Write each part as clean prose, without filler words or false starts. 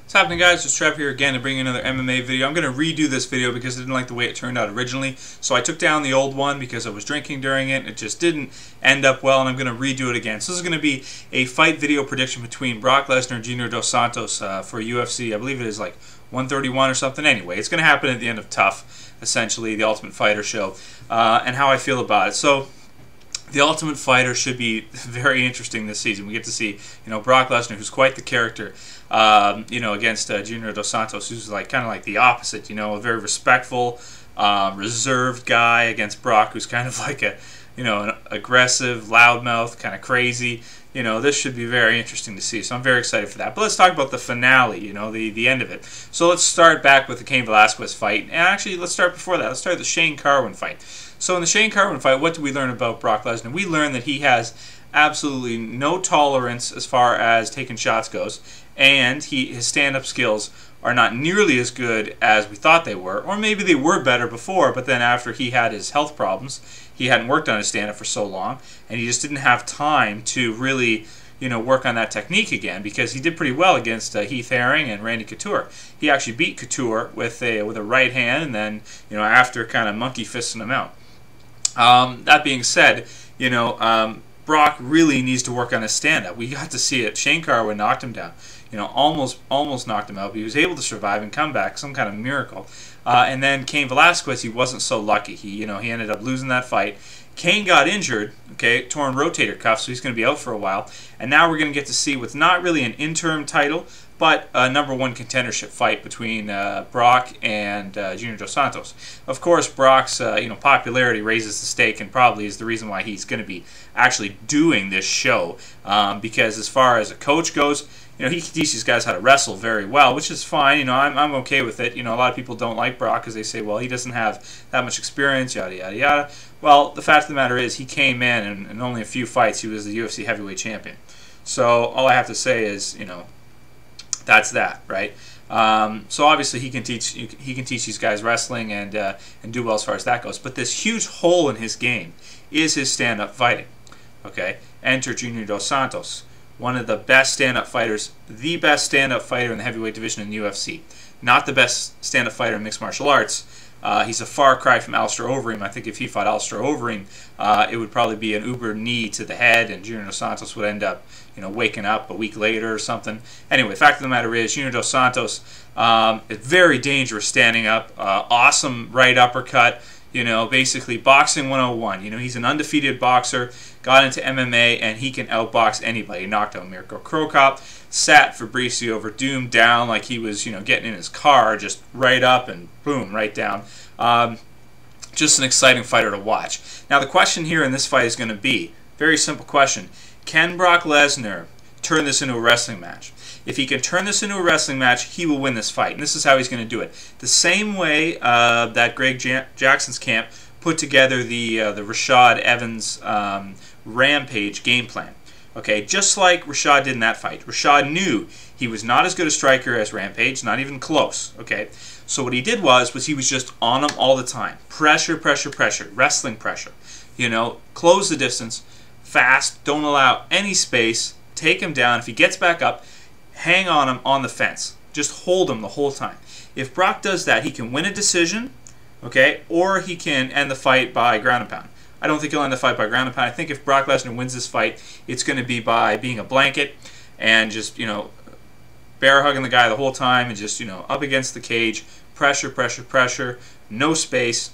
What's happening, guys? It's Trev here again to bring you another MMA video. I'm going to redo this video because I didn't like the way it turned out originally. So I took down the old one because I was drinking during it. It just didn't end up well, and I'm going to redo it again. So this is going to be a fight video prediction between Brock Lesnar and Junior Dos Santos for UFC. I believe it is like 131 or something. Anyway, it's going to happen at the end of TUF, essentially, the Ultimate Fighter show, and how I feel about it. So the Ultimate Fighter should be very interesting this season. We get to see, Brock Lesnar, who's quite the character, against Junior Dos Santos, who's like kind of like the opposite. A very respectful, reserved guy against Brock, who's kind of like an aggressive, loudmouth, kind of crazy. This should be very interesting to see. So I'm very excited for that. But let's talk about the finale. The end of it. So let's start back with the Cain Velasquez fight. And actually, let's start before that. Let's start with the Shane Carwin fight. So in the Shane Carwin fight, what do we learn about Brock Lesnar? We learn that he has absolutely no tolerance as far as taking shots goes, and his stand-up skills are not nearly as good as we thought they were, or maybe they were better before, but then after he had his health problems, he hadn't worked on his stand-up for so long, and he just didn't have time to really work on that technique again, because he did pretty well against Heath Herring and Randy Couture. He actually beat Couture with a right hand, and then after kind of monkey fisting him out. That being said, Brock really needs to work on his stand-up. We got to see it. Shane Carwin knocked him down. Almost knocked him out, but he was able to survive and come back, some kind of miracle. And then Cain Velasquez, he wasn't so lucky. He ended up losing that fight. Cain got injured, torn rotator cuff, so he's going to be out for a while. And now we're going to get to see what's not really an interim title, but a #1 contendership fight between Brock and Junior Dos Santos. Of course, Brock's popularity raises the stake and probably is the reason why he's going to be actually doing this show. Because as far as a coach goes, he can teach these guys how to wrestle very well, which is fine. I'm okay with it. A lot of people don't like Brock because they say, well, he doesn't have that much experience, yada, yada, yada. Well, the fact of the matter is he came in and in only a few fights he was the UFC heavyweight champion. So all I have to say is, that's that, right? So obviously he can teach these guys wrestling and do well as far as that goes. But this huge hole in his game is his stand-up fighting. Enter Junior Dos Santos, one of the best stand-up fighters, the best stand-up fighter in the heavyweight division in the UFC. Not the best stand-up fighter in mixed martial arts. He's a far cry from Alistair Overeem. I think if he fought Alistair Overeem, it would probably be an uber knee to the head, and Junior Dos Santos would end up, waking up a week later or something. Anyway, the fact of the matter is, Junior Dos Santos is very dangerous standing up. Awesome right uppercut. Basically boxing 101. He's an undefeated boxer, got into MMA, and he can outbox anybody. He knocked out Mirko Cro Cop, sat Fabricio Verdum down like he was, getting in his car, just right up and boom, right down. Just an exciting fighter to watch. Now the question here in this fight is going to be, very simple question, can Brock Lesnar turn this into a wrestling match? If he can turn this into a wrestling match, he will win this fight. And this is how he's going to do it. The same way that Greg Jackson's camp put together the Rashad Evans Rampage game plan. Just like Rashad did in that fight. Rashad knew he was not as good a striker as Rampage, not even close. So what he did was he was just on him all the time. Pressure, pressure, pressure. Wrestling pressure. Close the distance. Fast. Don't allow any space. Take him down. If he gets back up, hang on him on the fence. Just hold him the whole time. If Brock does that, he can win a decision, or he can end the fight by ground and pound. I don't think he'll end the fight by ground and pound. I think if Brock Lesnar wins this fight, it's going to be by being a blanket and just, bear hugging the guy the whole time and just, up against the cage, pressure, pressure, pressure, no space,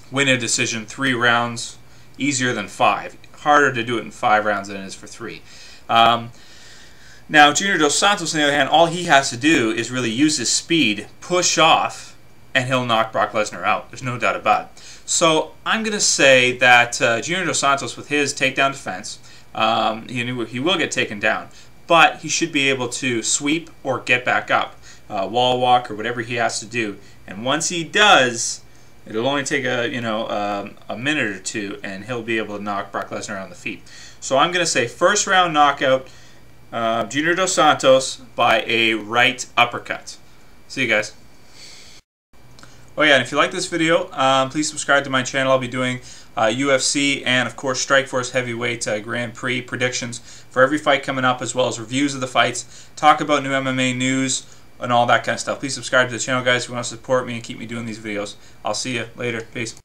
win a decision, 3 rounds, easier than 5. Harder to do it in 5 rounds than it is for 3. Now, Junior Dos Santos, on the other hand, all he has to do is really use his speed, push off, and he'll knock Brock Lesnar out. There's no doubt about it. So I'm going to say that Junior Dos Santos, with his takedown defense, he will get taken down, but he should be able to sweep or get back up, wall walk or whatever he has to do. And once he does, it'll only take a minute or two, and he'll be able to knock Brock Lesnar on the feet. So I'm going to say first round knockout, Junior Dos Santos by a right uppercut. See you guys. Oh yeah, and if you like this video, please subscribe to my channel. I'll be doing UFC and, of course, Strikeforce Heavyweight Grand Prix predictions for every fight coming up, as well as reviews of the fights, talk about new MMA news, and all that kind of stuff. Please subscribe to the channel, guys, if you want to support me and keep me doing these videos. I'll see you later. Peace.